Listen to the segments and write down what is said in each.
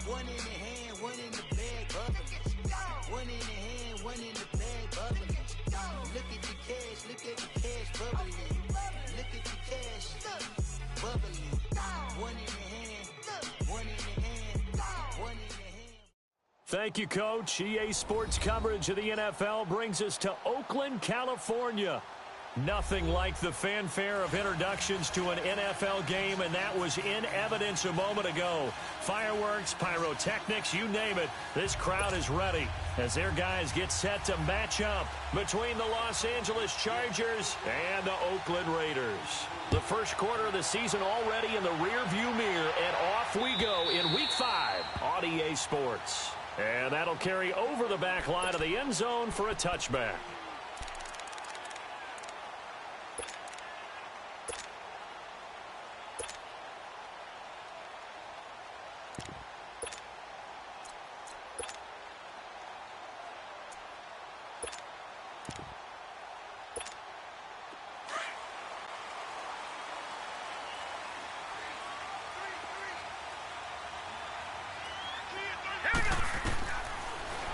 One in the hand, one in the bag, bubbling. One in the hand, one in the bag, bubbling. Look at the cash, look at the cash, bubbling. Look at the cash, bubbling. One in the hand, one in the hand, one in the hand. Thank you, Coach. EA Sports coverage of the NFL brings us to Oakland, California. Nothing like the fanfare of introductions to an NFL game, and that was in evidence a moment ago. Fireworks, pyrotechnics, you name it. This crowd is ready as their guys get set to match up between the Los Angeles Chargers and the Oakland Raiders. The first quarter of the season already in the rearview mirror, and off we go in Week 5 on EA Sports. And that'll carry over the back line of the end zone for a touchback.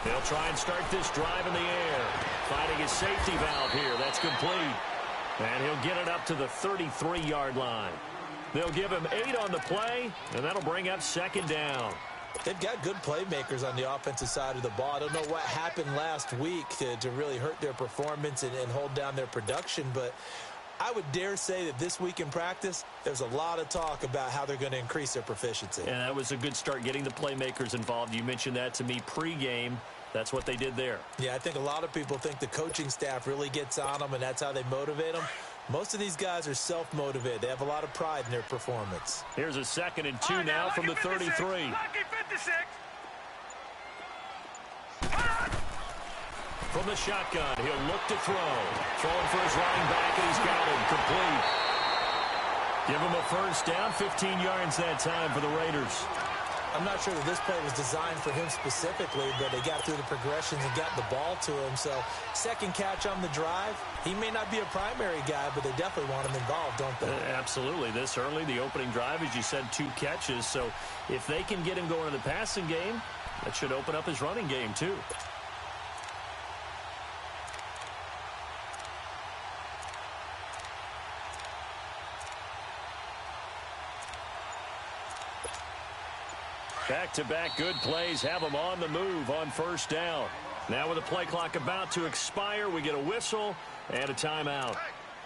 They'll try and start this drive in the air. Finding his safety valve here. That's complete. And he'll get it up to the 33-yard line. They'll give him 8 on the play, and that'll bring up second down. They've got good playmakers on the offensive side of the ball. I don't know what happened last week to really hurt their performance and hold down their production, but I would dare say that this week in practice, there's a lot of talk about how they're going to increase their proficiency. And that was a good start, getting the playmakers involved. You mentioned that to me pregame. That's what they did there. Yeah, I think a lot of people think the coaching staff really gets on them, and that's how they motivate them. Most of these guys are self-motivated. They have a lot of pride in their performance. Here's a 2nd and 2 now from the 33. Lucky 56. From the shotgun, he'll look to throw. Throwing for his running back, and he's got him complete. Give him a first down, 15 yards that time for the Raiders. I'm not sure that this play was designed for him specifically, but they got through the progressions and got the ball to him. So, second catch on the drive. He may not be a primary guy, but they definitely want him involved, don't they? Absolutely. This early, the opening drive, as you said, 2 catches. So, if they can get him going in the passing game, that should open up his running game, too. Back-to-back good plays have them on the move on first down. Now with the play clock about to expire, we get a whistle and a timeout.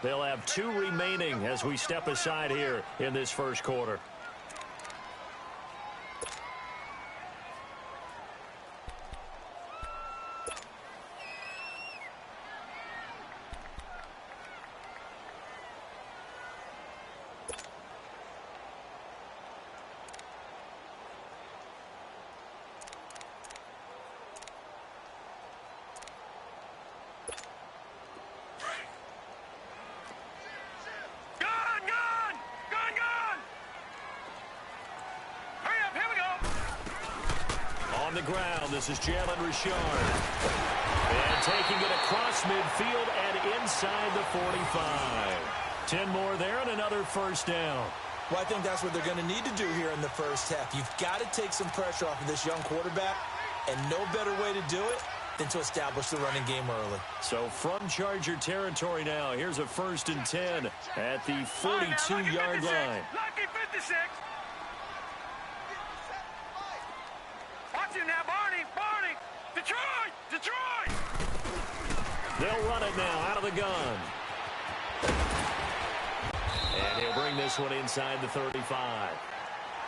They'll have 2 remaining as we step aside here in this first quarter. On the ground, this is Jalen Richard. And taking it across midfield and inside the 45. 10 more there and another first down. Well, I think that's what they're going to need to do here in the first half. You've got to take some pressure off of this young quarterback, and no better way to do it than to establish the running game early. So from Charger territory now, here's a 1st and 10 at the 42-yard line. Lucky 56. Watch him now, Barney. Detroit. They'll run it now out of the gun. And he'll bring this one inside the 35.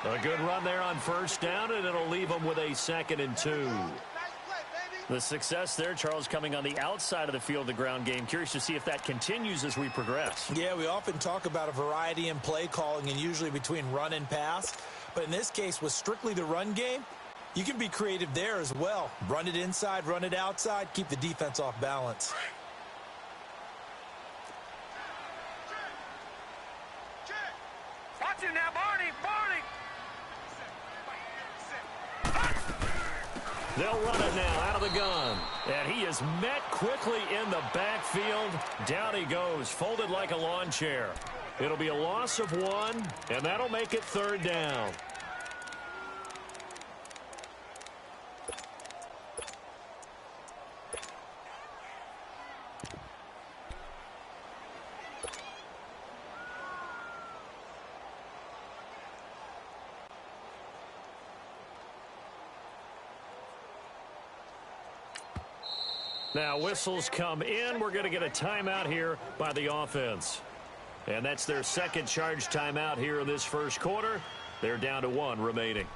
A good run there on first down, and it'll leave them with a 2nd and 2. The success there, Charles, coming on the outside of the field, the ground game. Curious to see if that continues as we progress. Yeah, we often talk about a variety in play calling and usually between run and pass. But in this case, with strictly the run game, you can be creative there as well. Run it inside, run it outside, keep the defense off balance. Watch him now, Barney. They'll run it now out of the gun. And he is met quickly in the backfield. Down he goes, folded like a lawn chair. It'll be a loss of 1, and that'll make it 3rd down. Now whistles come in. We're going to get a timeout here by the offense. And that's their second charge timeout here in this first quarter. They're down to 1 remaining.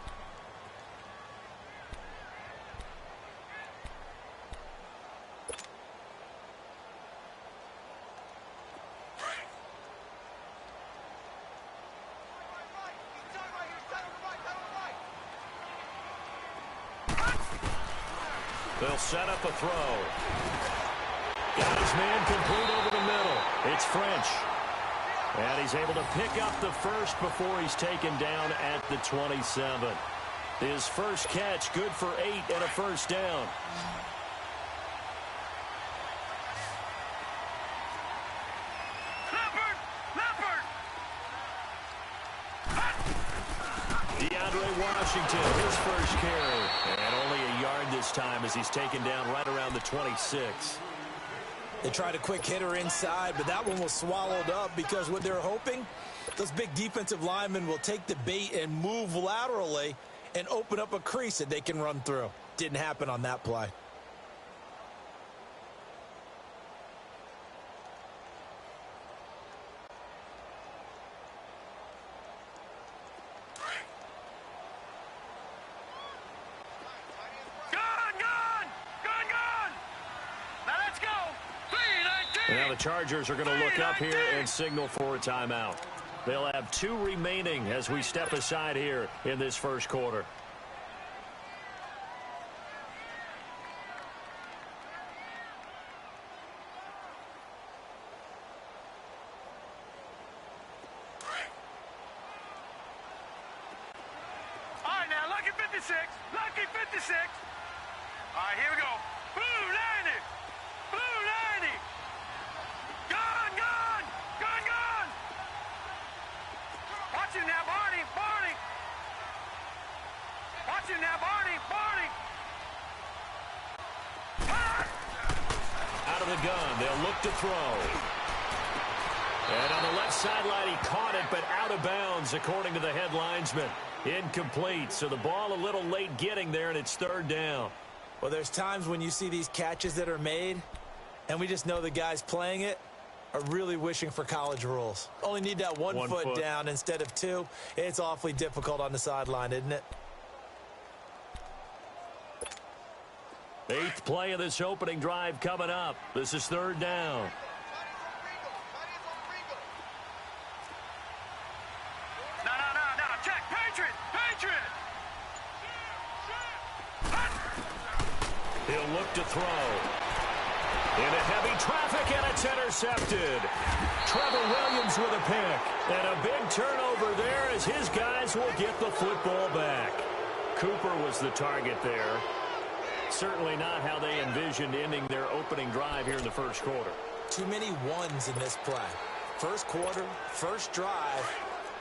They'll set up a throw. Got his man complete over the middle. It's French. And he's able to pick up the first before he's taken down at the 27. His first catch, good for 8 and a first down. Washington, his first carry. And only a yard this time as he's taken down right around the 26. They tried a quick hitter inside, but that one was swallowed up because what they're hoping, those big defensive linemen will take the bait and move laterally and open up a crease that they can run through. Didn't happen on that play. Now the Chargers are going to look up here and signal for a timeout. They'll have 2 remaining as we step aside here in this first quarter. All right, now, lucky 56. Lucky 56. All right, here we go. Blue 90. Blue 90. Gone, gone, gone, gone. Watch him now, Barney, Barney. Watch him now, Barney, Barney. Out of the gun, they'll look to throw. And on the left sideline, he caught it, but out of bounds, according to the head linesman. Incomplete, so the ball a little late getting there, and it's third down. Well, there's times when you see these catches that are made, and we just know the guys playing it are really wishing for college rules. Only need that one foot down instead of 2. It's awfully difficult on the sideline, isn't it? 8th play of this opening drive coming up. This is third down. No, check, Patriot, Patriot. He'll look to throw. Into heavy traffic, and it's intercepted. Trevor Williams with a pick. And a big turnover there as his guys will get the football back. Cooper was the target there. Certainly not how they envisioned ending their opening drive here in the first quarter. Too many ones in this play. First quarter, first drive,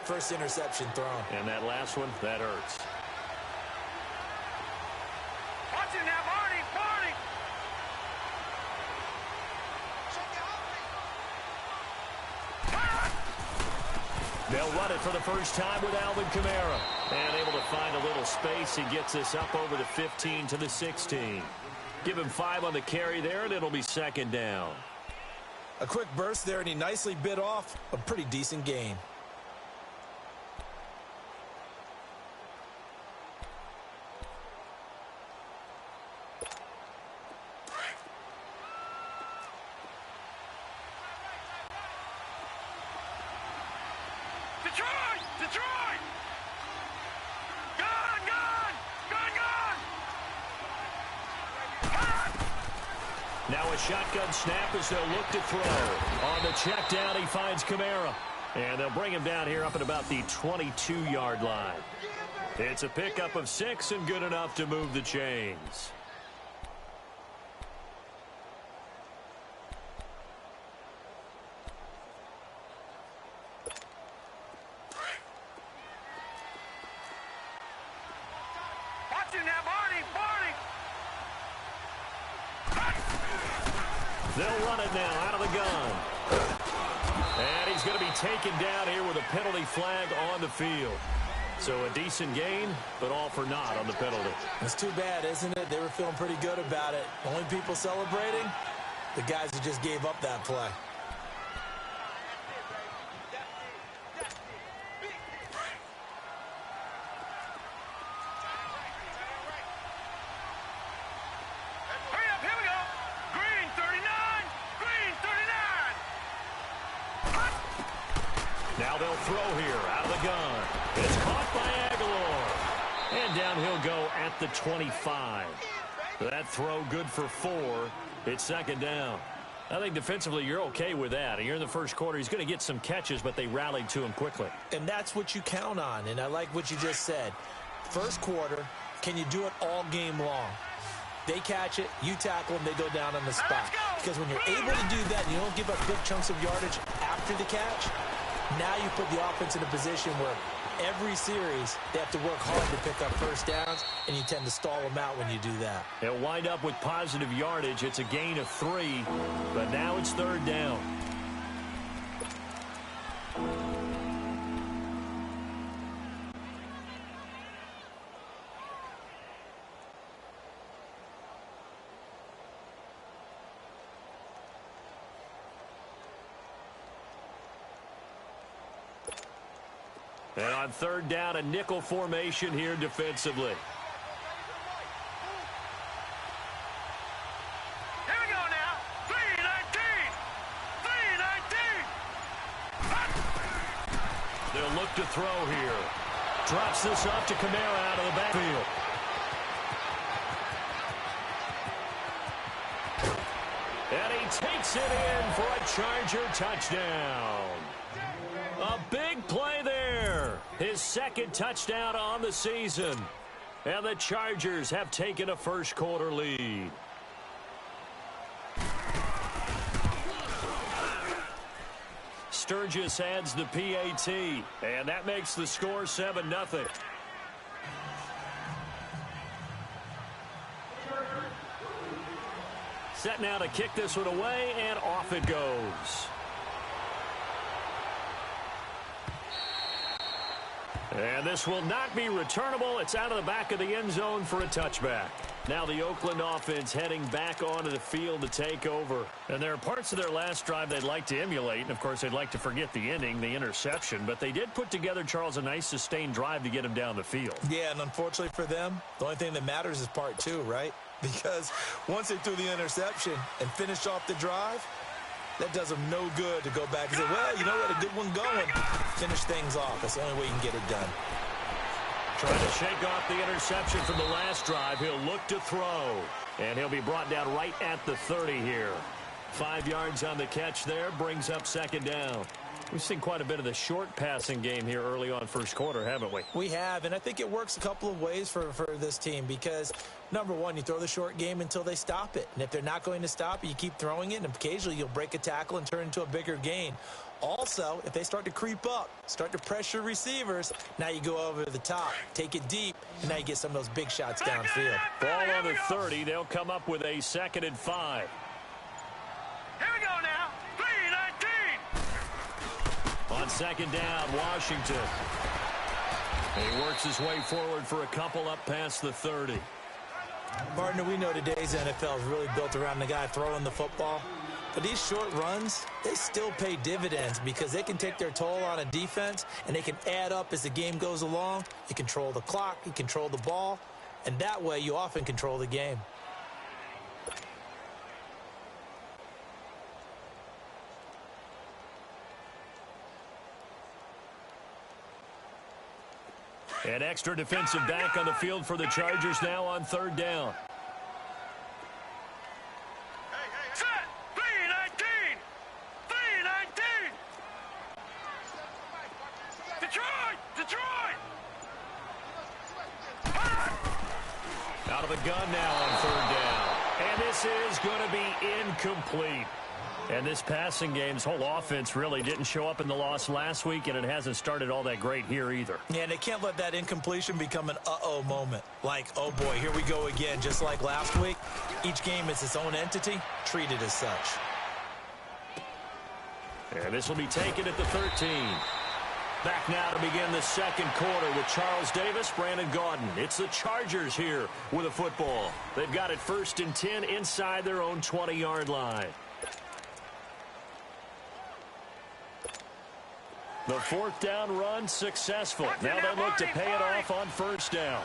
first interception thrown. And that last one, that hurts. Watch it now, Barney, Barney. They'll run it for the first time with Alvin Kamara. And able to find a little space. He gets us up over the 15 to the 16. Give him 5 on the carry there, and it'll be second down. A quick burst there, and he nicely bit off a pretty decent gain. Detroit! Gone, gone, gone, gone! Now a shotgun snap as they'll look to throw. On the check down, he finds Kamara. And they'll bring him down here up at about the 22-yard line. It's a pickup of 6 and good enough to move the chains. They'll run it now out of the gun. And he's going to be taken down here with a penalty flag on the field. So a decent gain, but all for naught on the penalty. It's too bad, isn't it? They were feeling pretty good about it. Only people celebrating, the guys who just gave up that play. Hurry up, here we go. Green 39, green 39. Now they'll throw here out of the gun. It's caught by Aguilar. And down he'll go at the 25. That throw good for 4. It's second down. I think defensively you're okay with that. You're in the first quarter. He's going to get some catches, but they rallied to him quickly. And that's what you count on, and I like what you just said. First quarter, can you do it all game long? They catch it, you tackle them, they go down on the spot. Because when you're able to do that and you don't give up big chunks of yardage after the catch, now you put the offense in a position where every series they have to work hard to pick up first downs, and you tend to stall them out when you do that. They'll wind up with positive yardage. It's a gain of 3, but now it's third down. And on third down, a nickel formation here defensively. Here we go now. 319, 319. They'll look to throw here. Drops this up to Kamara out of the backfield. And he takes it in for a Charger touchdown. A big play there. His second touchdown on the season. And the Chargers have taken a first quarter lead. Sturgis adds the PAT, and that makes the score 7-0. Set now to kick this one away, and off it goes. And this will not be returnable. It's out of the back of the end zone for a touchback. Now the Oakland offense heading back onto the field to take over. And there are parts of their last drive they'd like to emulate. And, of course, they'd like to forget the ending, the interception. But they did put together, Charles, a nice sustained drive to get him down the field. Yeah, and unfortunately for them, the only thing that matters is part 2, right? Because once they threw the interception and finished off the drive, that does them no good to go back and say, well, you know what, a good one going. Finish things off. That's the only way you can get it done. Trying to shake off the interception from the last drive. He'll look to throw. And he'll be brought down right at the 30 here. 5 yards on the catch there. Brings up second down. We've seen quite a bit of the short passing game here early on first quarter, haven't we? We have, and I think it works a couple of ways for this team because, number one, you throw the short game until they stop it. And if they're not going to stop it, you keep throwing it, and occasionally you'll break a tackle and turn into a bigger gain. Also, if they start to creep up, start to pressure receivers, now you go over the top, take it deep, and now you get some of those big shots downfield. Ball on the 30. They'll come up with a 2nd and 5. Here we go now. 319. On second down, Washington. And he works his way forward for a couple up past the 30. Partner, we know today's NFL is really built around the guy throwing the football. But these short runs, they still pay dividends because they can take their toll on a defense and they can add up as the game goes along. You control the clock, you control the ball, and that way you often control the game. An extra defensive back on the field for the Chargers now on third down. Set. 319. 319. Detroit. Detroit. Out of the gun now on third down. And this is going to be incomplete. And this passing game's whole offense really didn't show up in the loss last week, and it hasn't started all that great here either. Yeah, and they can't let that incompletion become an uh-oh moment. Like, oh boy, here we go again. Just like last week, each game is its own entity, treated as such. And this will be taken at the 13. Back now to begin the second quarter with Charles Davis, Brandon Gaudin. It's the Chargers here with a football. They've got it 1st and 10 inside their own 20-yard line. The 4th down run successful. Now they look to pay it off on 1st down.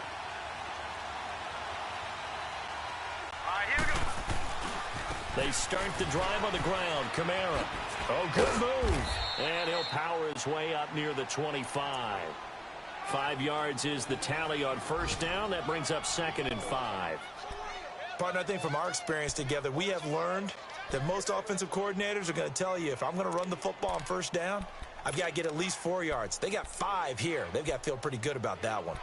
All right, here we go. They start the drive on the ground. Kamara. Oh, good move. And he'll power his way up near the 25. 5 yards is the tally on 1st down. That brings up 2nd and 5. Partner, I think from our experience together, we have learned that most offensive coordinators are going to tell you, if I'm going to run the football on 1st down, I've got to get at least 4 yards. They got 5 here. They've got to feel pretty good about that one.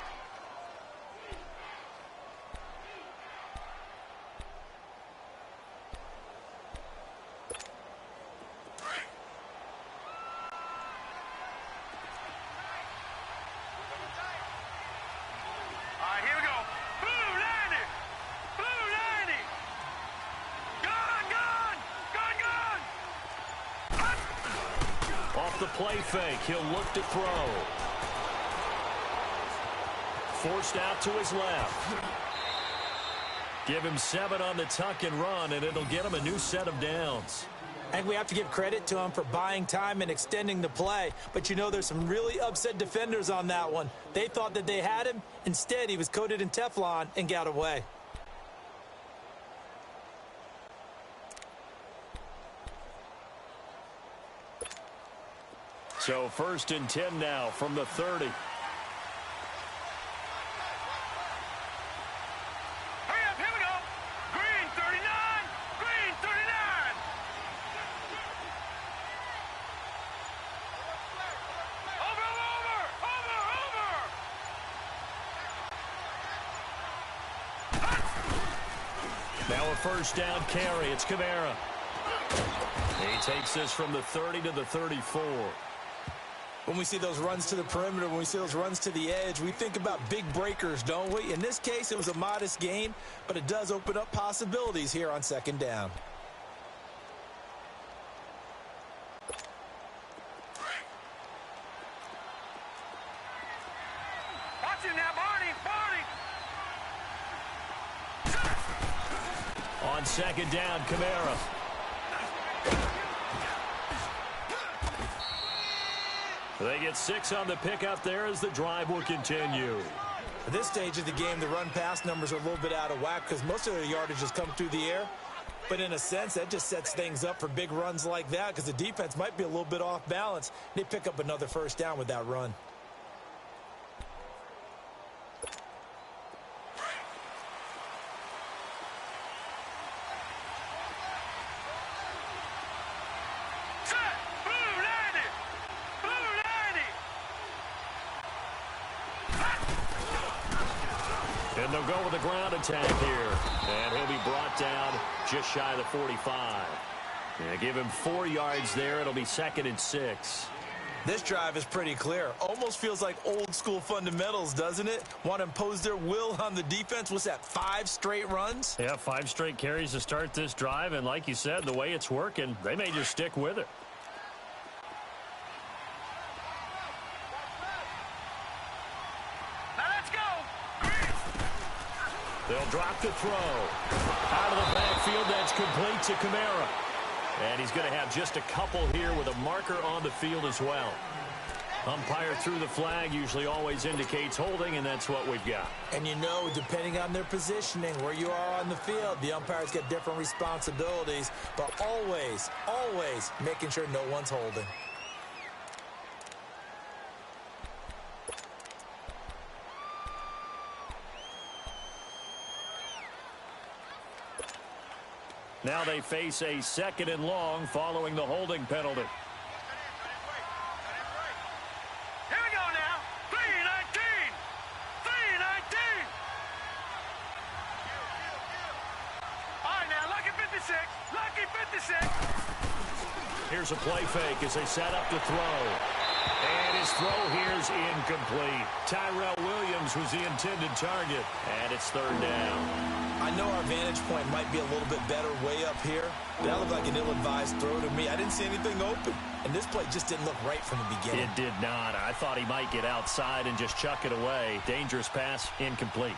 The play fake. He'll look to throw. Forced out to his left. Give him 7 on the tuck and run, and it'll get him a new set of downs. I think we have to give credit to him for buying time and extending the play. But, you know, there's some really upset defenders on that one. They thought that they had him. Instead, he was coated in Teflon and got away. So 1st and 10 now from the 30. Hurry up, here we go. Green 39, green 39. Over. Now a 1st down carry. It's Kamara. He takes this from the 30 to the 34. When we see those runs to the perimeter, when we see those runs to the edge, we think about big breakers, don't we? In this case, it was a modest gain, but it does open up possibilities here on 2nd down. Watch it now, Barney. On 2nd down, Kamara. They get 6 on the pickup there as the drive will continue. At this stage of the game, the run-pass numbers are a little bit out of whack because most of their yardage has come through the air. But in a sense, that just sets things up for big runs like that because the defense might be a little bit off balance. They pick up another 1st down with that run. And they'll go with a ground attack here. And he'll be brought down just shy of the 45. Yeah, give him 4 yards there. It'll be 2nd and 6. This drive is pretty clear. Almost feels like old school fundamentals, doesn't it? Want to impose their will on the defense. What's that, 5 straight runs? Yeah, 5 straight carries to start this drive. And like you said, the way it's working, they may just stick with it. They'll drop the throw. Out of the backfield, that's complete to Kamara. And he's going to have just a couple here with a marker on the field as well. Umpire threw the flag, usually always indicates holding, and that's what we've got. And you know, depending on their positioning, where you are on the field, the umpires get different responsibilities, but always, always making sure no one's holding. Now they face a 2nd and long following the holding penalty. Here we go now. 3-19. 3-19. All right, now, lucky 56. Lucky 56. Here's a play fake as they set up to throw. And His throw here's incomplete. Tyrell Williams was the intended target, and it's third down. I know our vantage point might be a little bit better way up here, but that looked like an ill-advised throw to me. I didn't see anything open, and this play just didn't look right from the beginning. It did not. I thought he might get outside and just chuck it away. Dangerous pass, incomplete.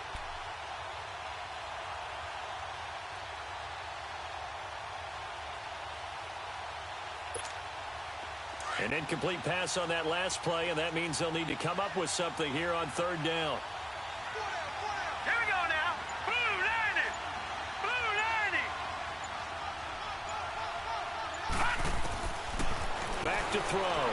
An incomplete pass on that last play, and that means they'll need to come up with something here on third down. Here we go now. Blue 90. Blue 90. Back to throw.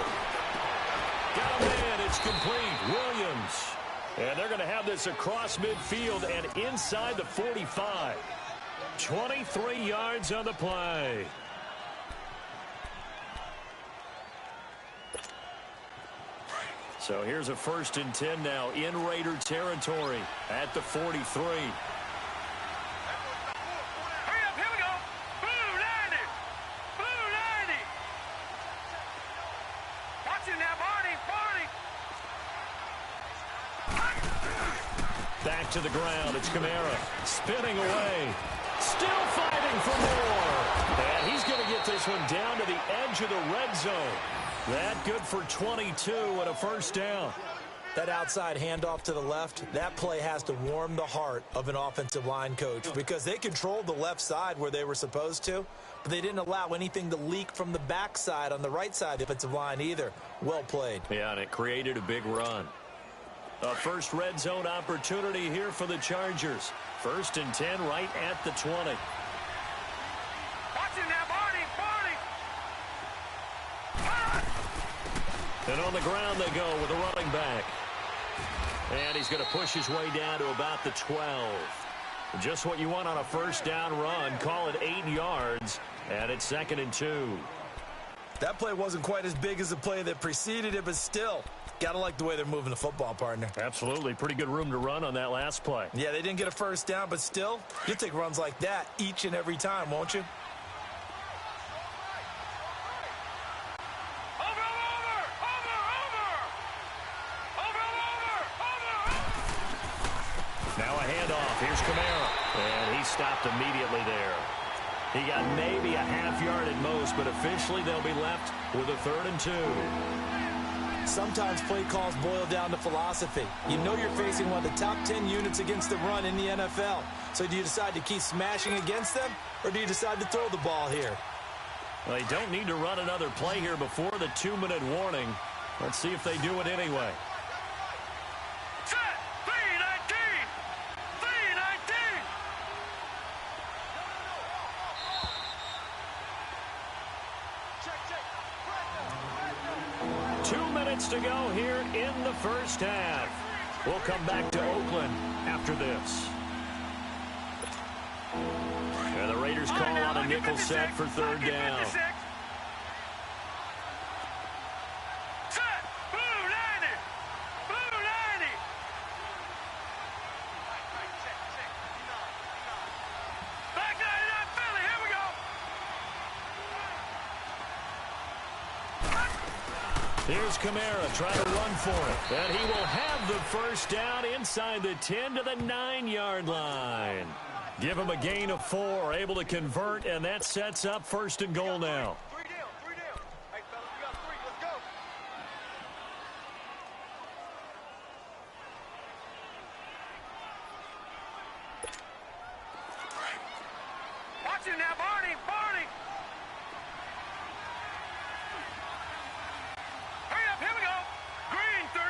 Got a man. It's complete. Williams. And they're going to have this across midfield and inside the 45. 23 yards on the play. So here's a 1st and 10 now in Raider territory at the 43. Hurry up, here we go. Blue 90. Blue 90. Watch it now, Barney. Back to the ground. It's Kamara spinning away. Still fighting for more. And he's going to get this one down to the edge of the red zone. That good for 22 and a 1st down. That outside handoff to the left, that play has to warm the heart of an offensive line coach because they controlled the left side where they were supposed to, but they didn't allow anything to leak from the backside on the right side of the offensive line either. Well played. Yeah, and it created a big run. A first red zone opportunity here for the Chargers. 1st and 10 right at the 20. Watch it now, Barney. And on the ground they go with a running back. And he's going to push his way down to about the 12. Just what you want on a 1st down run. Call it 8 yards. And it's 2nd and 2. That play wasn't quite as big as the play that preceded it, but still, got to like the way they're moving the football, partner. Absolutely. Pretty good room to run on that last play. Yeah, they didn't get a 1st down, but still, you'll take runs like that each and every time, won't you? Now a handoff. Here's Kamara. And he stopped immediately there. He got maybe a half yard at most, but officially they'll be left with a 3rd and 2. Sometimes play calls boil down to philosophy. You know you're facing one of the top 10 units against the run in the NFL. So do you decide to keep smashing against them, or do you decide to throw the ball here? Well, they don't need to run another play here before the 2-minute warning. Let's see if they do it anyway. To go here in the 1st half. We'll come back to Oakland after this. And the Raiders call on a nickel set for 3rd down. Here's Kamara trying to run for it. And he will have the 1st down inside the 10 to the 9-yard line. Give him a gain of 4, able to convert, and that sets up 1st and goal now. 3 down. Hey, fellas, we got 3. Let's go. Watch it now, Barney. Here we go. Green 39.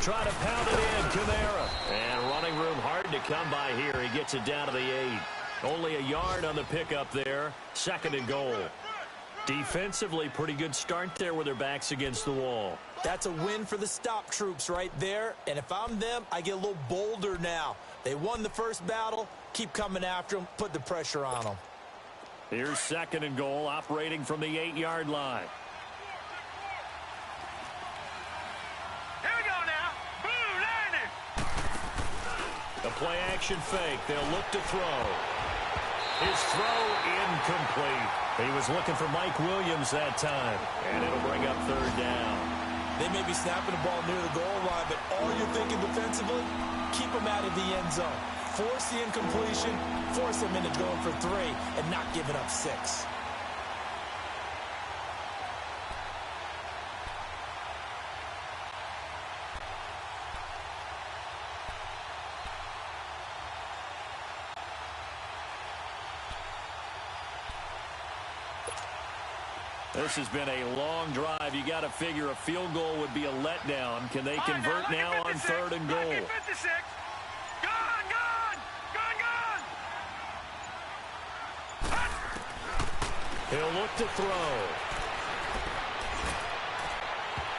Try to pound it in, Kamara. And running room hard to come by here. He gets it down to the 8. Only a yard on the pickup there. 2nd and goal. Defensively, pretty good start there with their backs against the wall. That's a win for the stop troops right there. And if I'm them, I get a little bolder now. They won the first battle. Keep coming after them. Put the pressure on them. Here's 2nd and goal, operating from the 8-yard line. Here we go now. Blue 90. A play-action fake. They'll look to throw. His throw incomplete. He was looking for Mike Williams that time, and it'll bring up third down. They may be snapping the ball near the goal line, but all you're thinking defensively, keep them out of the end zone. Force the incompletion, force them into going for 3, and not giving up 6. This has been a long drive. You got to figure a field goal would be a letdown. Can they convert now on 3rd and goal? 56. Gone! He'll look to throw.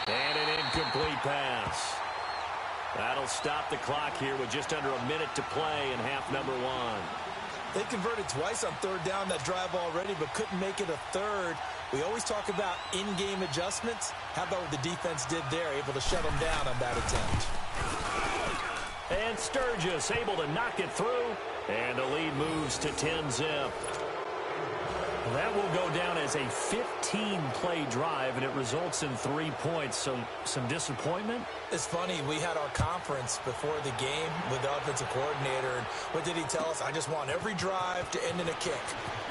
And an incomplete pass. That'll stop the clock here with just under a minute to play in half number 1. They converted twice on 3rd down that drive already, but couldn't make it a 3rd. We always talk about in-game adjustments. How about what the defense did there, able to shut them down on that attempt. And Sturgis able to knock it through, and the lead moves to 10-zip. That will go down as a 15-play drive, and it results in 3 points. So some disappointment? It's funny, we had our conference before the game with the offensive coordinator, and what did he tell us? I just want every drive to end in a kick,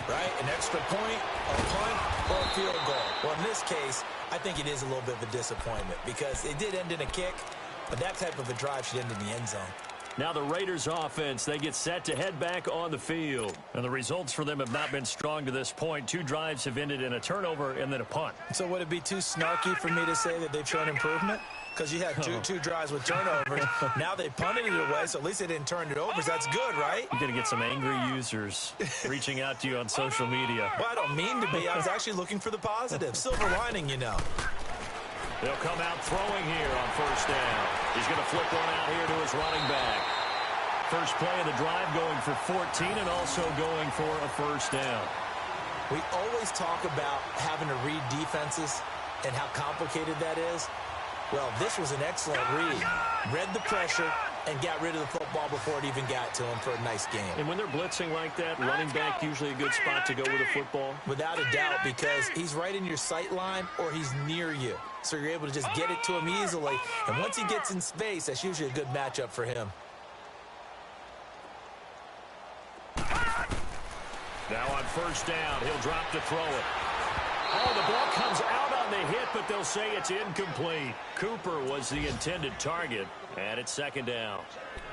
right? An extra point, a punt, or a field goal. Well, in this case, I think it is a little bit of a disappointment because it did end in a kick, but that type of a drive should end in the end zone. Now the Raiders offense, they get set to head back on the field. And the results for them have not been strong to this point. 2 drives have ended in a turnover and then a punt. So would it be too snarky for me to say that they've shown improvement? Because you had two drives with turnovers. Now they punted it away, so at least they didn't turn it over. So that's good, right? You're going to get some angry users reaching out to you on social media. Well, I don't mean to be. I was actually looking for the positive. Silver lining, you know. They'll come out throwing here on 1st down. He's going to flip one out here to his running back. First play of the drive going for 14 and also going for a 1st down. We always talk about having to read defenses and how complicated that is. Well, this was an excellent read. Read the pressure and got rid of the football before it even got to him for a nice game. And when they're blitzing like that, running back usually a good spot to go with a football? Without a doubt, because he's right in your sight line or he's near you. So you're able to just get it to him easily. And once he gets in space, that's usually a good matchup for him. Now on 1st down, he'll drop to throw it. Oh, the ball comes out on the hit, but they'll say it's incomplete. Cooper was the intended target, and it's 2nd down.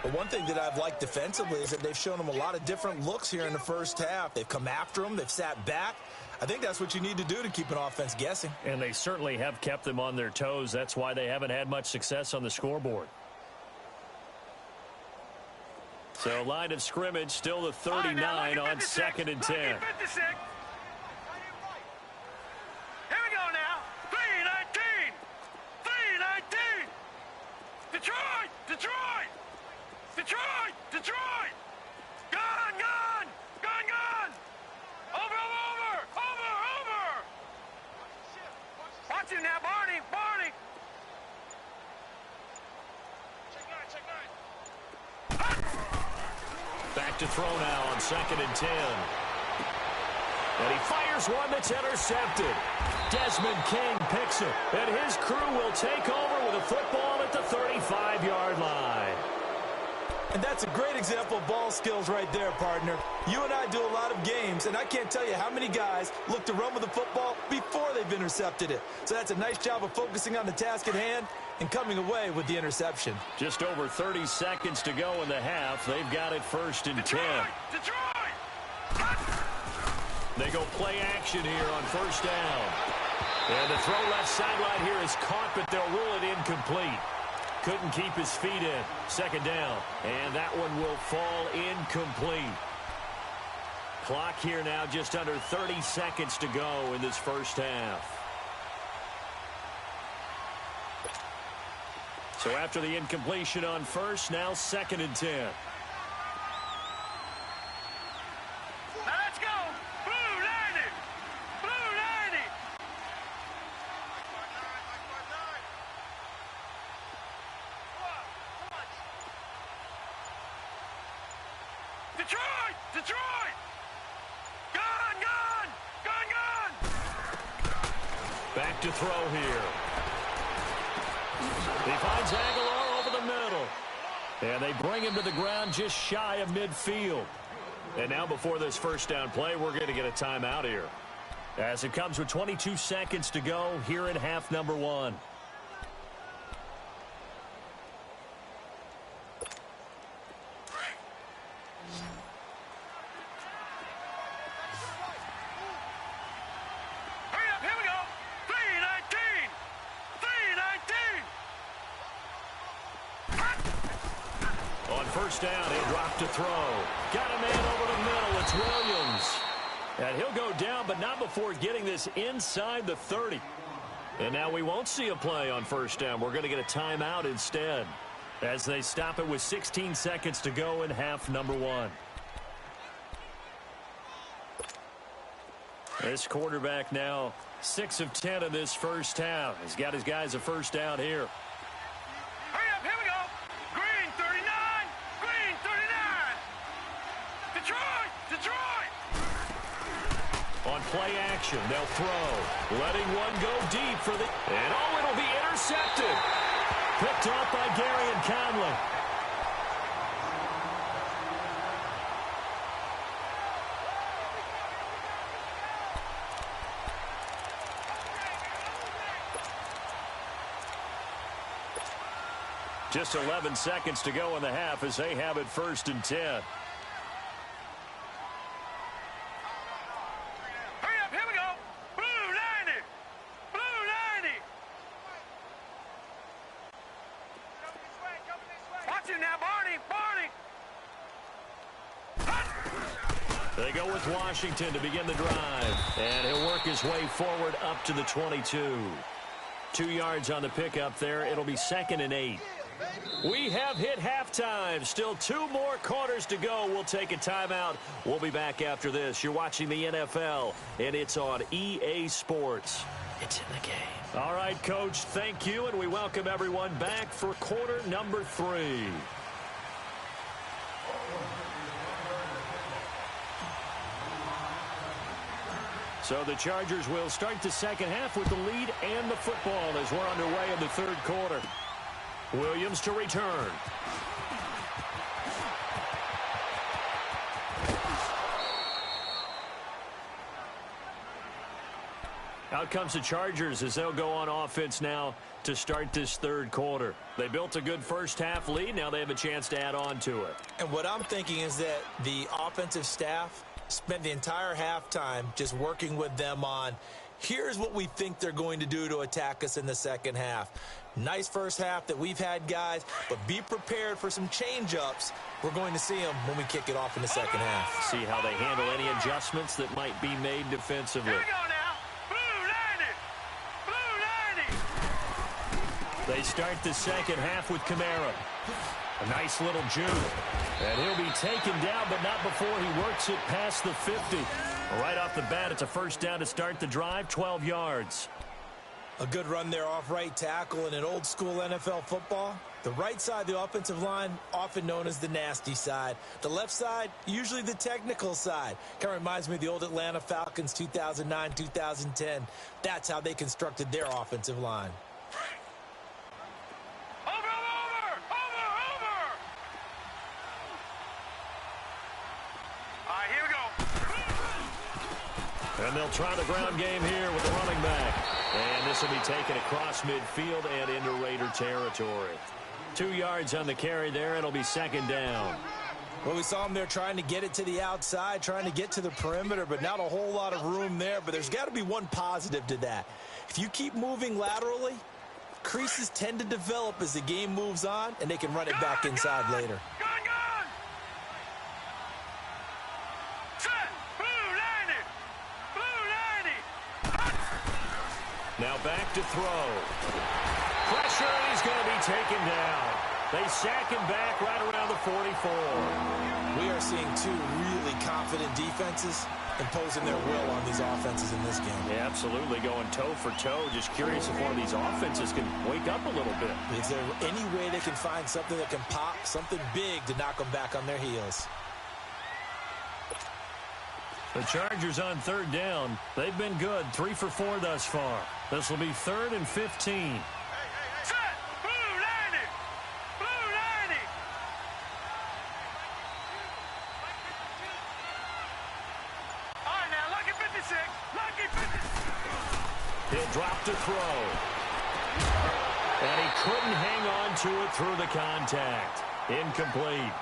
But one thing that I've liked defensively is that they've shown him a lot of different looks here in the first half. They've come after him. They've sat back. I think that's what you need to do to keep an offense guessing. And they certainly have kept them on their toes. That's why they haven't had much success on the scoreboard. So line of scrimmage still the 39 on 2nd and 10. Here we go now. 3-19. 3-19. Detroit. Detroit. Detroit. Detroit. Gone. Gone. Gone. Gone. Over. Over. Over. Over. Watch him now, Barney. Barney. Check 9. Check 9. Back to throw now on 2nd and 10. And he fires one that's intercepted. Desmond King picks it. And his crew will take over with a football at the 35-yard line. And that's a great example of ball skills right there, partner. You and I do a lot of games, and I can't tell you how many guys look to run with the football before they've intercepted it. So that's a nice job of focusing on the task at hand and coming away with the interception. Just over 30 seconds to go in the half. They've got it 1st and 10. Detroit! They go play action here on 1st down. And the throw left sideline here is caught, but they'll rule it incomplete. Couldn't keep his feet in. 2nd down. And that one will fall incomplete. Clock here now just under 30 seconds to go in this first half. So after the incompletion on 1st, now 2nd and 10. Now let's go! Blue 90! Blue 90! Detroit! Detroit! to throw here. He finds Aguilar over the middle. And they bring him to the ground just shy of midfield. And now before this first down play, we're going to get a timeout here, as it comes with 22 seconds to go here in half number 1. First down, he'll drop to throw. Got a man over the middle. It's Williams. And he'll go down, but not before getting this inside the 30. And now we won't see a play on first down. We're going to get a timeout instead, as they stop it with 16 seconds to go in half number 1. This quarterback now 6 of 10 in this first half. He's got his guys a first down here. On play action, they'll throw. Letting one go deep for the... And oh, it'll be intercepted. Picked off by Gary and Conley. Just 11 seconds to go in the half as they have it 1st and 10. They go with Washington to begin the drive. And he'll work his way forward up to the 22. 2 yards on the pickup there. It'll be 2nd and 8. We have hit halftime. Still 2 more quarters to go. We'll take a timeout. We'll be back after this. You're watching the NFL, and it's on EA Sports. It's in the game. All right, Coach, thank you, and we welcome everyone back for quarter number 3. So the Chargers will start the second half with the lead and the football as we're underway in the 3rd quarter. Williams to return. Out comes the Chargers as they'll go on offense now to start this 3rd quarter. They built a good first half lead. Now they have a chance to add on to it. And what I'm thinking is that the offensive staff spent the entire halftime just working with them on, here's what we think they're going to do to attack us in the second half. Nice first half that we've had, guys, but be prepared for some change-ups. We're going to see them when we kick it off in the second half. See how they handle any adjustments that might be made defensively. Here we go now. Blue 90. Blue 90. They start the second half with Kamara. A nice little juke. And he'll be taken down, but not before he works it past the 50. Right off the bat, it's a first down to start the drive, 12 yards. A good run there off right tackle in an old-school NFL football. The right side of the offensive line, often known as the nasty side. The left side, usually the technical side. Kind of reminds me of the old Atlanta Falcons 2009, 2010. That's how they constructed their offensive line. And they'll try the ground game here with the running back. And this will be taken across midfield and into Raider territory. 2 yards on the carry there. It'll be 2nd down. Well, we saw him there trying to get it to the outside, trying to get to the perimeter, but not a whole lot of room there. But there's got to be one positive to that. If you keep moving laterally, creases tend to develop as the game moves on, and they can run it back inside later. Now back to throw. Pressure, and he's going to be taken down. They sack him back right around the 44. We are seeing 2 really confident defenses imposing their will on these offenses in this game. Yeah, absolutely, going toe for toe. Just curious if one of these offenses can wake up a little bit. Is there any way they can find something that can pop, something big to knock them back on their heels? The Chargers on third down. They've been good, 3 for 4 thus far. This will be 3rd and 15. Set! Blue 90! Blue 90! All right, now, lucky 56. Lucky 56. He'll drop to throw. And he couldn't hang on to it through the contact. Incomplete.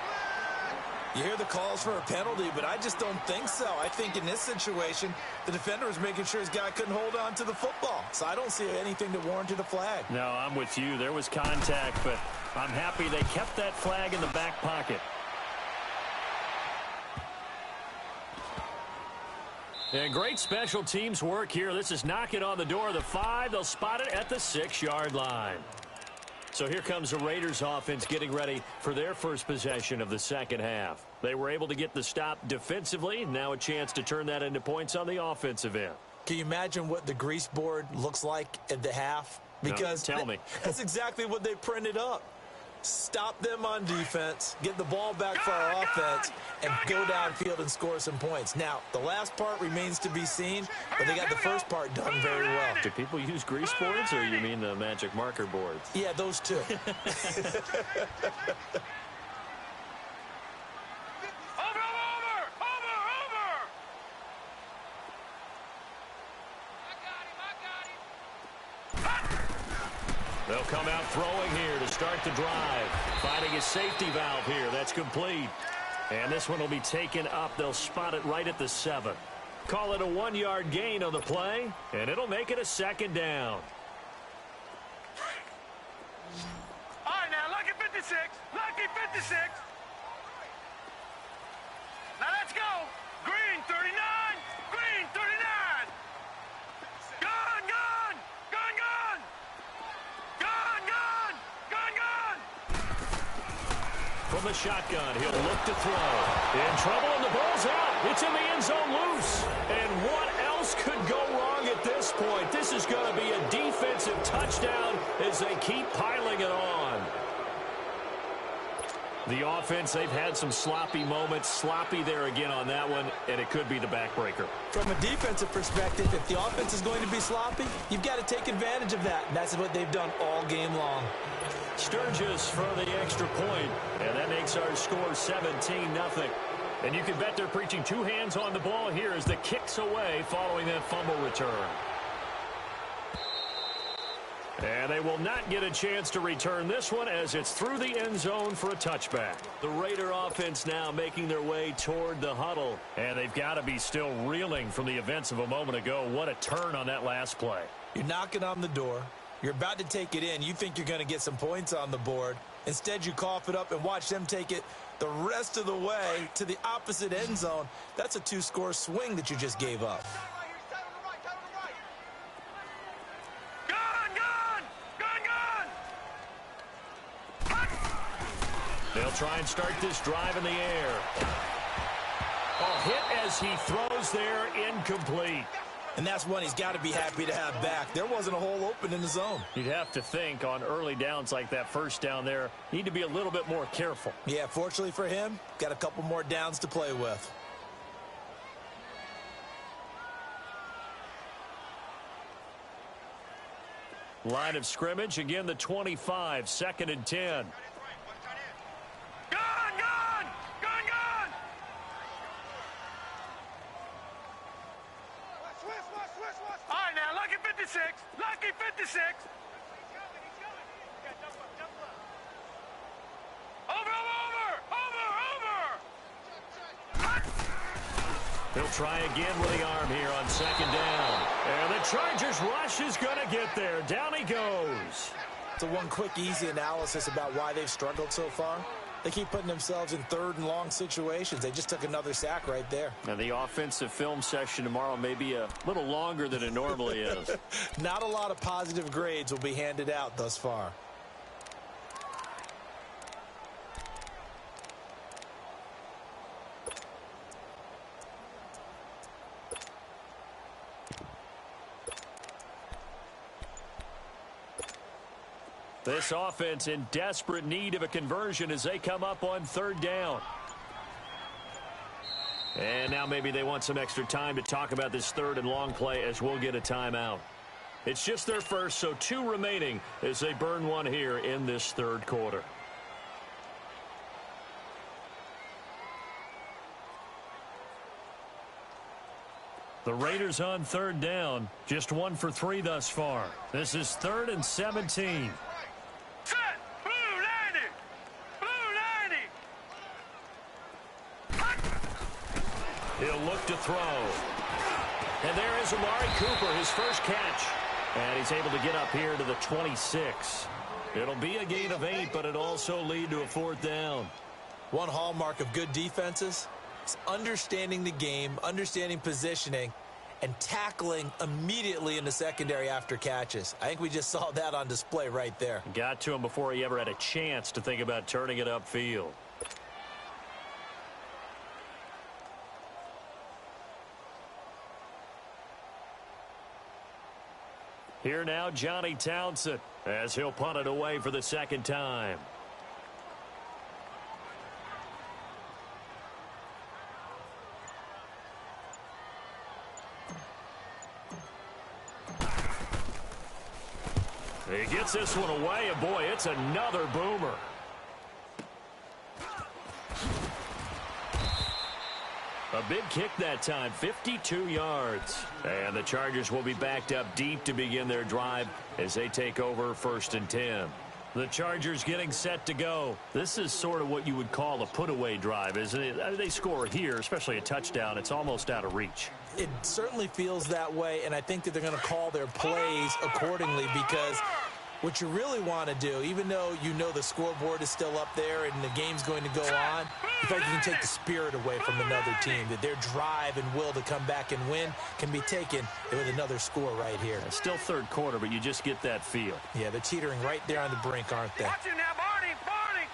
You hear the calls for a penalty, but I just don't think so. I think in this situation, the defender was making sure his guy couldn't hold on to the football. So I don't see anything that warranted a flag. No, I'm with you. There was contact, but I'm happy they kept that flag in the back pocket. And great special teams work here. This is knocking on the door of the 5. They'll spot it at the 6-yard line. So here comes the Raiders offense getting ready for their first possession of the second half. They were able to get the stop defensively. Now a chance to turn that into points on the offensive end. Can you imagine what the grease board looks like at the half? Because no, tell me. That's exactly what they printed up. Stop them on defense, get the ball back for our offense, and go downfield and score some points. Now, the last part remains to be seen, but they got the first part done very well. Do people use grease boards, or you mean the magic marker boards? Yeah, those two. They'll come out throwing here to start the drive. Finding a safety valve here. That's complete. And this one will be taken up. They'll spot it right at the 7. Call it a 1-yard gain on the play, and it'll make it a 2nd down. All right, now, lucky 56. Lucky 56. Now, let's go. Green 39. Green 39. Gone, gone. Gone, gone. Gone, gone. Gone, gone. From the shotgun, he'll look to throw. In trouble, and the ball's out. It's in the end zone loose. And what else could go wrong at this point? This is going to be a defensive touchdown as they keep piling it on. The offense, they've had some sloppy moments. Sloppy there again on that one, and it could be the backbreaker. From a defensive perspective, if the offense is going to be sloppy, you've got to take advantage of that. And that's what they've done all game long. Sturgis for the extra point, and that makes our score 17-0. And you can bet they're preaching 2 hands on the ball here as the kick's away following that fumble return. And they will not get a chance to return this one as it's through the end zone for a touchback. The Raider offense now making their way toward the huddle. And they've got to be still reeling from the events of a moment ago. What a turn on that last play. You're knocking on the door. You're about to take it in. You think you're going to get some points on the board. Instead, you cough it up and watch them take it the rest of the way to the opposite end zone. That's a 2-score swing that you just gave up. They'll try and start this drive in the air. A hit as he throws there, incomplete. And that's one he's got to be happy to have back. There wasn't a hole open in the zone. You'd have to think on early downs like that first down there, need to be a little bit more careful. Yeah, fortunately for him, got a couple more downs to play with. Line of scrimmage, again the 25, 2nd and 10. Lucky 56. Over. They'll try again with the arm here on 2nd down. And the Chargers rush is going to get there. Down he goes. So one quick, easy analysis about why they've struggled so far. They keep putting themselves in 3rd and long situations. They just took another sack right there. And the offensive film session tomorrow may be a little longer than it normally is. Not a lot of positive grades will be handed out thus far. This offense in desperate need of a conversion as they come up on 3rd down. And now maybe they want some extra time to talk about this third and long play as we'll get a timeout. It's just their first, so 2 remaining as they burn one here in this third quarter. The Raiders on third down, just 1 for 3 thus far. This is 3rd and 17. Set! Blue 90! Blue 90! He'll look to throw. And there is Amari Cooper, his first catch. And he's able to get up here to the 26. It'll be a gain of 8, but it also lead to a 4th down. One hallmark of good defenses is understanding the game, understanding positioning, and tackling immediately in the secondary after catches. I think we just saw that on display right there. Got to him before he ever had a chance to think about turning it upfield. Here now, Johnny Townsend, as he'll punt it away for the second time. He gets this one away, and boy, it's another boomer. A big kick that time, 52 yards. And the Chargers will be backed up deep to begin their drive as they take over 1st and 10. The Chargers getting set to go. This is sort of what you would call a put-away drive, isn't it? They score here, especially a touchdown. It's almost out of reach. It certainly feels that way, and I think that they're going to call their plays accordingly because what you really want to do, even though you know the scoreboard is still up there and the game's going to go on, in fact, you can take the spirit away from another team, that their drive and will to come back and win can be taken with another score right here. It's still third quarter, but you just get that feel. Yeah, they're teetering right there on the brink, aren't they? Watch it now, Barney! Barney!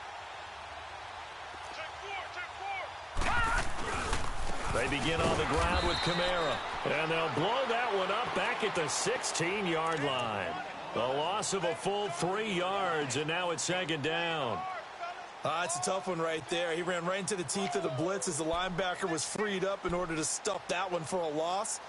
They begin on the ground with Kamara, and they'll blow that one up back at the 16-yard line. The loss of a full 3 yards, and now it's 2nd down. It's a tough one right there. He ran right into the teeth of the blitz as the linebacker was freed up in order to stop that one for a loss.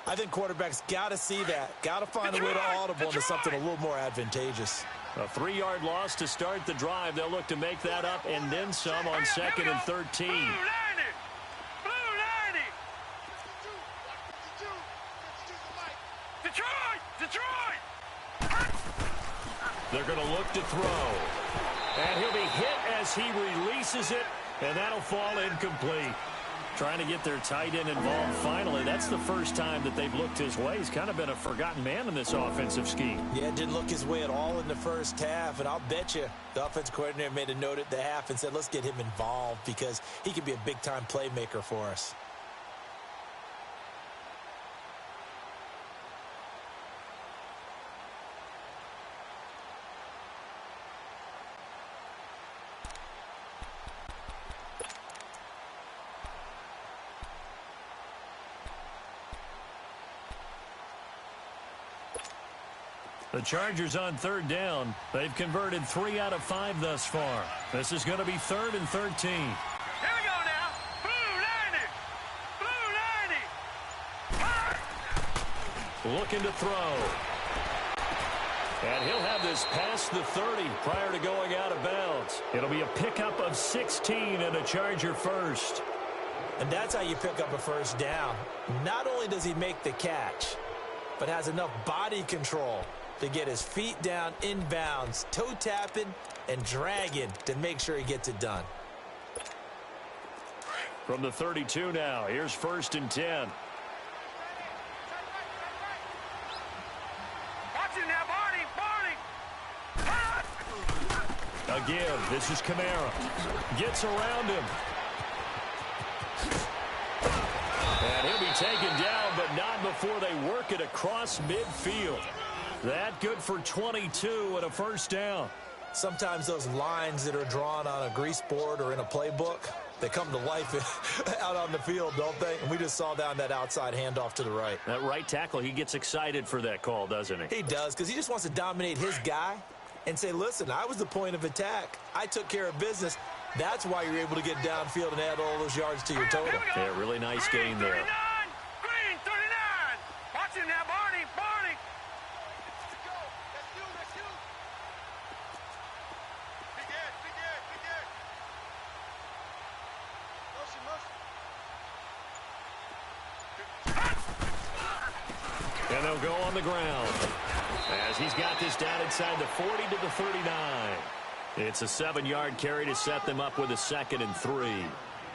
I think quarterbacks got to see that. Got to find a way to audible into something a little more advantageous. A 3-yard loss to start the drive. They'll look to make that up and then some on 2nd and 13. Blue 90! Blue 90! Detroit! Detroit! They're going to look to throw. And he'll be hit as he releases it, and that'll fall incomplete. Trying to get their tight end involved finally. That's the first time that they've looked his way. He's kind of been a forgotten man in this offensive scheme. Yeah, didn't look his way at all in the first half, and I'll bet you the offensive coordinator made a note at the half and said, let's get him involved because he could be a big-time playmaker for us. The Chargers on 3rd down. They've converted 3 out of 5 thus far. This is going to be 3rd and 13. Here we go now. Blue 90. Blue 90. Looking to throw. And he'll have this past the 30 prior to going out of bounds. It'll be a pickup of 16 and a Charger first. And that's how you pick up a first down. Not only does he make the catch, but has enough body control to get his feet down inbounds, toe tapping and dragging to make sure he gets it done. From the 32 now, here's 1st and 10. Watch it now, Barney! Barney! A give. This is Kamara. Gets around him. And he'll be taken down, but not before they work it across midfield. That good for 22 and a first down. Sometimes those lines that are drawn on a grease board or in a playbook, they come to life out on the field, don't they? And we just saw down that outside handoff to the right. That right tackle, he gets excited for that call, doesn't he? He does, because he just wants to dominate his guy and say, listen, I was the point of attack. I took care of business. That's why you're able to get downfield and add all those yards to your total. Yeah, really nice gain there. Green 39. Watch it now, Barney. Barney. Let's go. That's you. That's you. Big Ed. Big Ed. Big Ed. Motion, motion. And they'll go on the ground as he's got this down inside the 40 to the 39. It's a 7-yard carry to set them up with a 2nd and 3.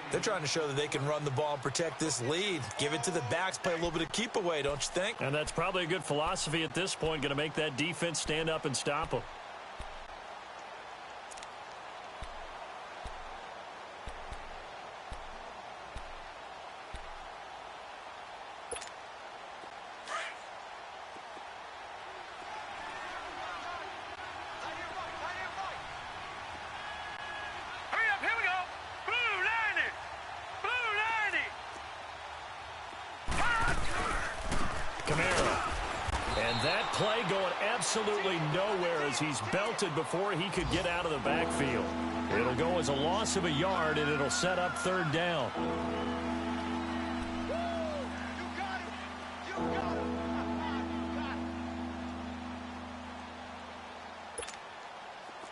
They're trying to show that they can run the ball and protect this lead. Give it to the backs, play a little bit of keep away, don't you think? And that's probably a good philosophy at this point, going to make that defense stand up and stop them. Absolutely nowhere as he's belted before he could get out of the backfield. It'll go as a loss of a yard, and it'll set up 3rd down.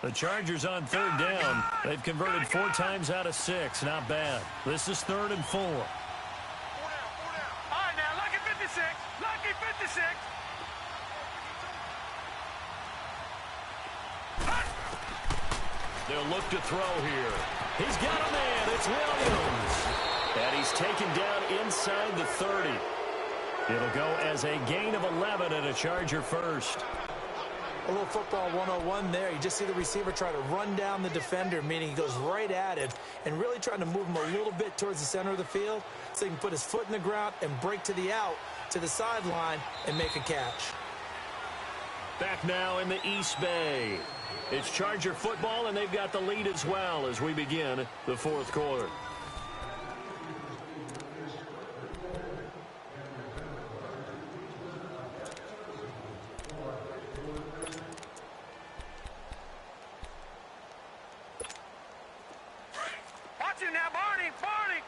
The Chargers on 3rd down. They've converted 4 times out of 6. Not bad. This is 3rd and 4. 4 down, 4 down. All right, now, lucky 56. Lucky 56. They'll look to throw here. He's got a man. It's Williams. And he's taken down inside the 30. It'll go as a gain of 11 and a Charger first. A little football 101 there. You just see the receiver try to run down the defender, meaning he goes right at it, and really trying to move him a little bit towards the center of the field so he can put his foot in the ground and break to the out, to the sideline, and make a catch. Back now in the East Bay. It's Charger football, and they've got the lead as well as we begin the 4th quarter. Watch it now, Barney. Barney.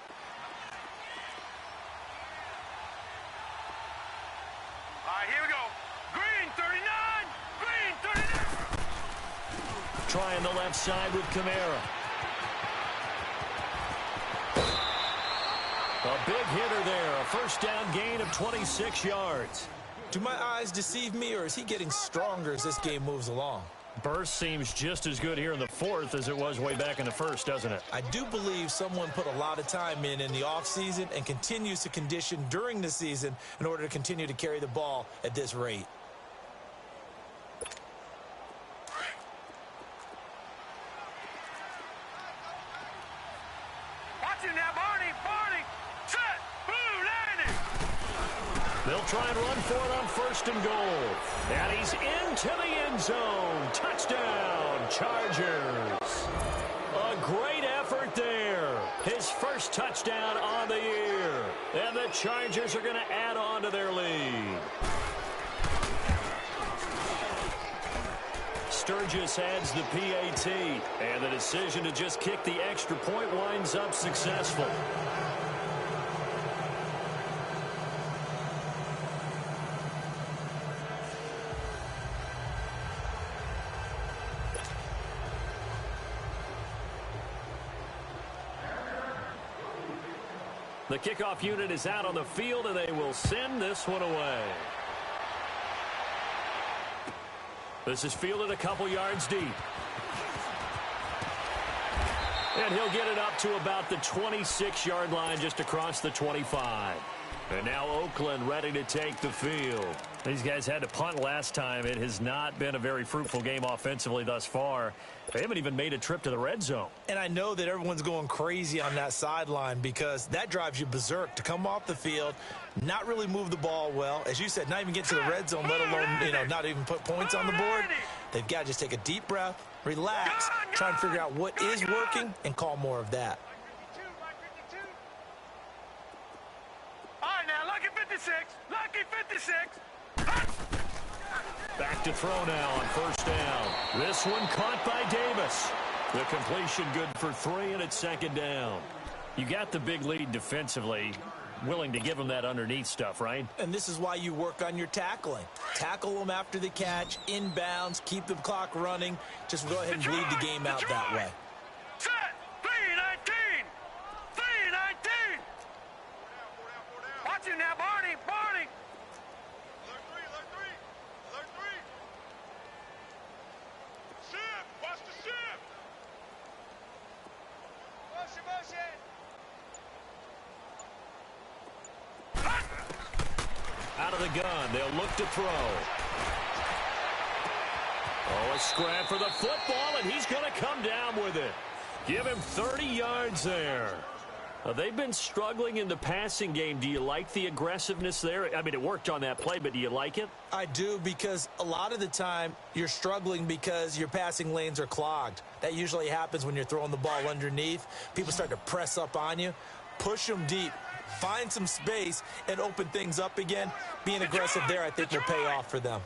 All right, here we go. Green 39. Green 39. Trying the left side with Kamara. A big hitter there. A 1st down gain of 26 yards. Do my eyes deceive me, or is he getting stronger as this game moves along? Burst seems just as good here in the 4th as it was way back in the 1st, doesn't it? I do believe someone put a lot of time in the offseason and continues to condition during the season in order to continue to carry the ball at this rate. Now, Barney, Barney, set, blue, landing. They'll try and run for it on 1st and goal. And he's into the end zone. Touchdown, Chargers. A great effort there. His 1st touchdown on the year. And the Chargers are going to add on to their lead. Sturgis adds the PAT, and the decision to just kick the extra point winds up successful. The kickoff unit is out on the field, and they will send this one away. This is fielded a couple yards deep. And he'll get it up to about the 26-yard line, just across the 25. And now Oakland ready to take the field. These guys had to punt last time. It has not been a very fruitful game offensively thus far. They haven't even made a trip to the red zone. And I know that everyone's going crazy on that sideline because that drives you berserk to come off the field, not really move the ball well. As you said, not even get to the red zone, let alone, not even put points on the board. They've got to just take a deep breath, relax, try and figure out what is working, and call more of that. All right, now, lucky 56. Lucky 56. Back to throw now on 1st down. This one caught by Davis. The completion good for 3, and it's second down. You got the big lead defensively. Willing to give them that underneath stuff, right? And this is why you work on your tackling. Tackle them after the catch, inbounds, keep the clock running. Just go ahead and bleed the game out that way. Set! 3-19! 3-19! Watch him now, Barney! Barney! Alert 3! Alert 3! Alert 3! Shift! Watch the shift! Motion, motion! Out of the gun, they'll look to throw. Oh, a scrap for the football, and he's going to come down with it. Give him 30 yards there. They've been struggling in the passing game. Do you like the aggressiveness there? I mean, it worked on that play, but do you like it? I do, because a lot of the time you're struggling because your passing lanes are clogged. That usually happens when you're throwing the ball underneath. People start to press up on you. Push them deep. Find some space and open things up again. Being aggressive there, I think, will pay off for them.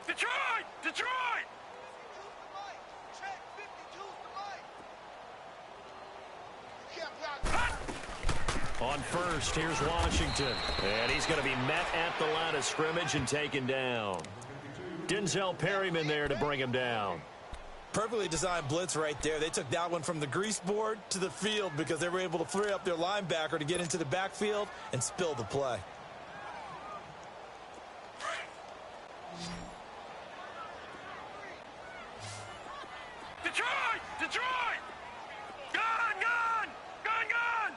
Detroit! Detroit! On first, here's Washington. And he's going to be met at the line of scrimmage and taken down. Denzel Perryman there to bring him down. Perfectly designed blitz right there. They took that one from the grease board to the field because they were able to free up their linebacker to get into the backfield and spill the play. Detroit! Detroit! Gun! Gun! Gun! Gun!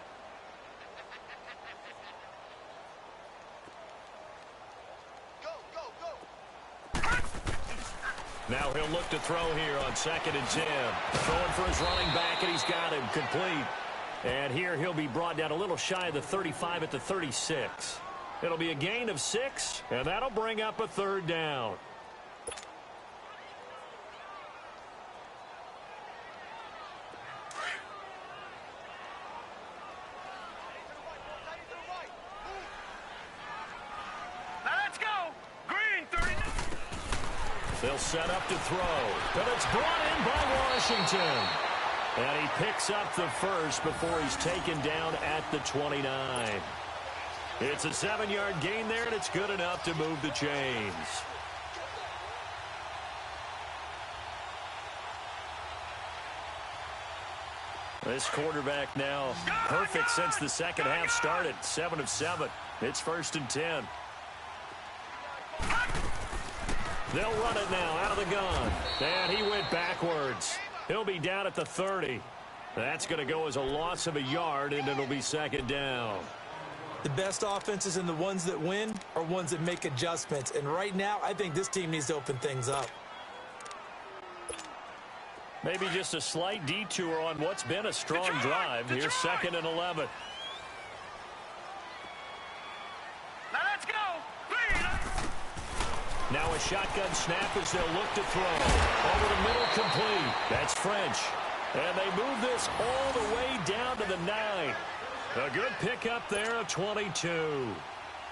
Go! Go! Go! Now he'll look to throw here on 2nd and 10. Throwing for his running back, and he's got him complete. And here he'll be brought down a little shy of the 35 at the 36. It'll be a gain of 6, and that'll bring up a 3rd down. They'll set up to throw, but it's brought in by Washington. And he picks up the first before he's taken down at the 29. It's a 7-yard gain there, and it's good enough to move the chains. This quarterback now perfect since the second half started. 7 of 7. It's 1st and 10. They'll run it now out of the gun. And he went backwards. He'll be down at the 30. That's going to go as a loss of a yard, and it'll be 2nd down. The best offenses and the ones that win are ones that make adjustments. And right now, I think this team needs to open things up. Maybe just a slight detour on what's been a strong drive. Here's 2nd and 11. Now let's go. Now a shotgun snap as they'll look to throw. Over the middle, complete. That's French. And they move this all the way down to the 9. A good pickup there of 22.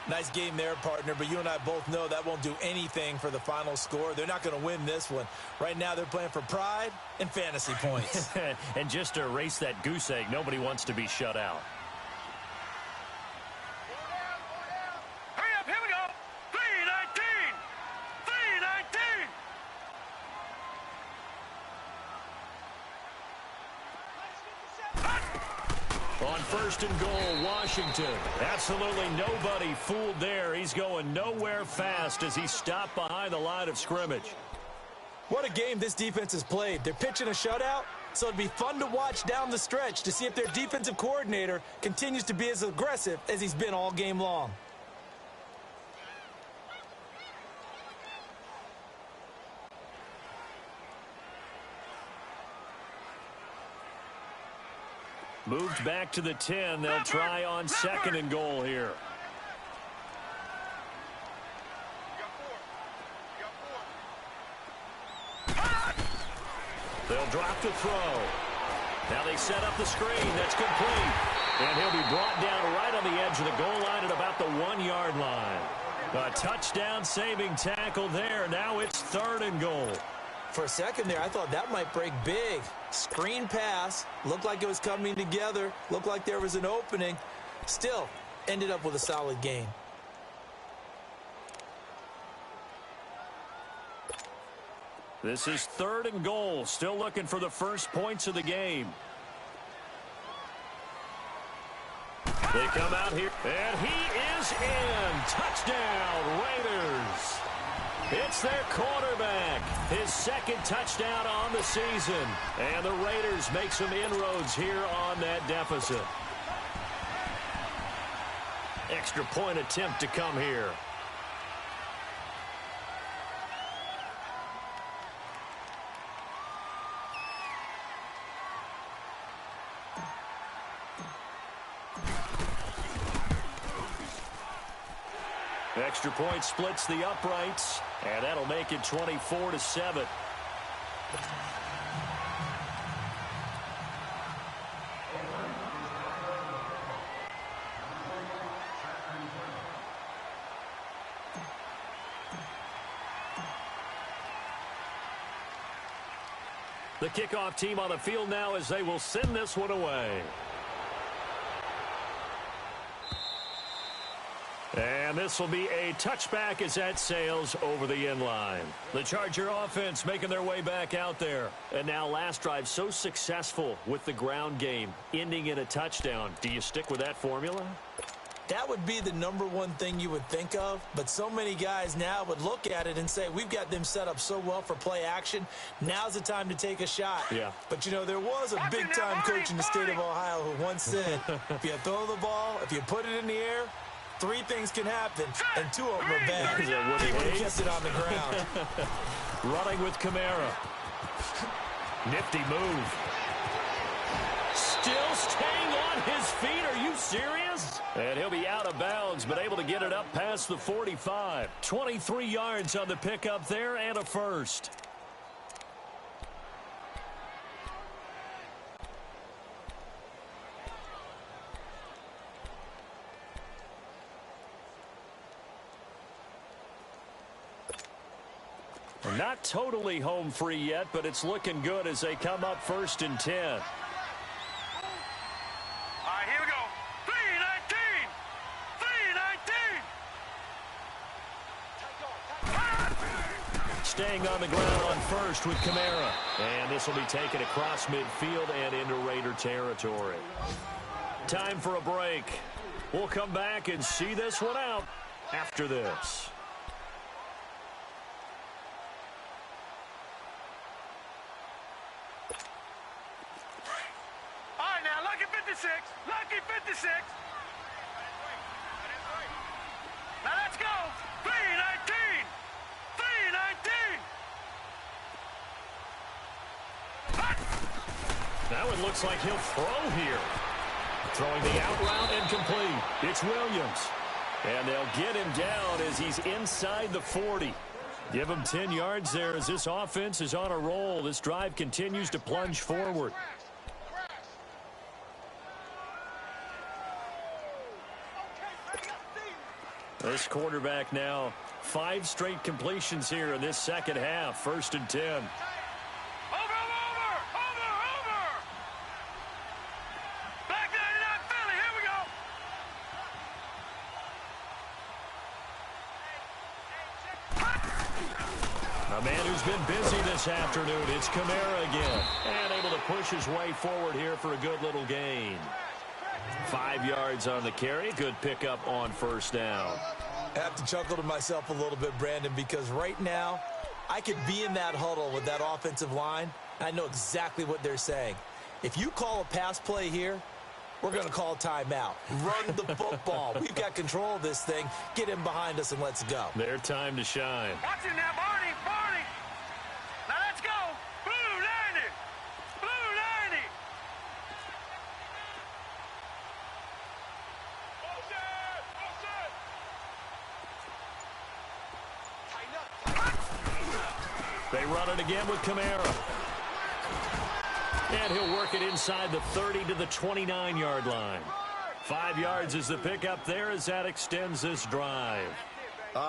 Nice game there, partner, but you and I both know that won't do anything for the final score. They're not going to win this one. Right now, they're playing for pride and fantasy points. And just to erase that goose egg, nobody wants to be shut out. Hurry up, here we go. 3-19. 3-19. On 1st and goal, Washington. Absolutely nobody fooled there. He's going nowhere fast as he stopped behind the line of scrimmage. What a game this defense has played. They're pitching a shutout, so it'd be fun to watch down the stretch to see if their defensive coordinator continues to be as aggressive as he's been all game long. Moved back to the 10. They'll try on 2nd and goal here. They'll drop to throw. Now they set up the screen. That's complete. And he'll be brought down right on the edge of the goal line at about the 1-yard line. A touchdown-saving tackle there. Now it's 3rd and goal. For a second there, I thought that might break big. Screen pass. Looked like it was coming together. Looked like there was an opening. Still, ended up with a solid gain. This is 3rd and goal. Still looking for the first points of the game. They come out here, and he is in. Touchdown, Raiders. It's their quarterback. His 2nd touchdown on the season. And the Raiders make some inroads here on that deficit. Extra point attempt to come here. Extra point splits the uprights, and that'll make it 24-7. The kickoff team on the field now as they will send this one away. And this will be a touchback as that sails over the end line. The Charger offense making their way back out there. And now last drive so successful with the ground game, ending in a touchdown. Do you stick with that formula? That would be the #1 thing you would think of, but so many guys now would look at it and say, we've got them set up so well for play action. Now's the time to take a shot. Yeah. But, you know, there was a big-time coach in the state of Ohio who once said, if you throw the ball, if you put it in the air, 3 things can happen, and 2 of them are bad. Is that what he he would have hates? kept it on the ground. Running with Kamara. Nifty move. Still staying on his feet. Are you serious? And he'll be out of bounds, but able to get it up past the 45. 23 yards on the pickup there and a first. Not totally home free yet, but it's looking good as they come up 1st and 10. All right, here we go. 3-19. 3-19. Staying on the ground on first with Kamara. And this will be taken across midfield and into Raider territory. Time for a break. We'll come back and see this one out after this. Lucky 56. Now let's go. 3-19. 3-19. Now it looks like he'll throw here. Throwing the out route and complete. It's Williams. And they'll get him down as he's inside the 40. Give him 10 yards there as this offense is on a roll. This drive continues to plunge forward. This quarterback now 5 straight completions here in this second half. 1st and 10. Over. Back 99 Philly. Here we go. A man who's been busy this afternoon. It's Kamara again. And able to push his way forward here for a good little gain. 5 yards on the carry. Good pickup on 1st down. I have to chuckle to myself a little bit, Brandon, because right now I could be in that huddle with that offensive line. I know exactly what they're saying. If you call a pass play here, we're going to call a timeout. Run the football. We've got control of this thing. Get him behind us and let's go. Their time to shine. Watch it now, Barney. Now let's go. Blue 90. Blue 90. They run it again with Kamara. And he'll work it inside the 30 to the 29-yard line. 5 yards is the pickup there as that extends this drive.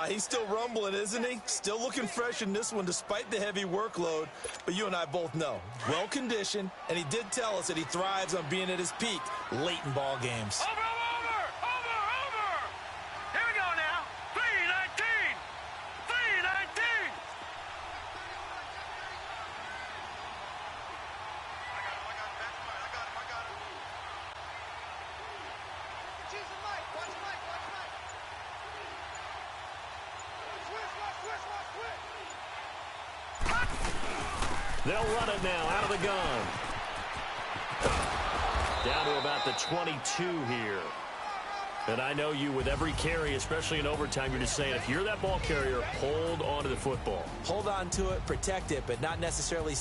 He's still rumbling, isn't he? Still looking fresh in this one despite the heavy workload. But you and I both know, well-conditioned, and he did tell us that he thrives on being at his peak late in ball games. Over! Here we go now. 3:19. 3:19. I got him. Choose the mic. Watch Mike. Switch. They'll run it now out of the gun. Down to about the 22 here. And I know you, with every carry, especially in overtime, you're just saying, if you're that ball carrier, hold on to the football. Hold on to it, protect it, but not necessarily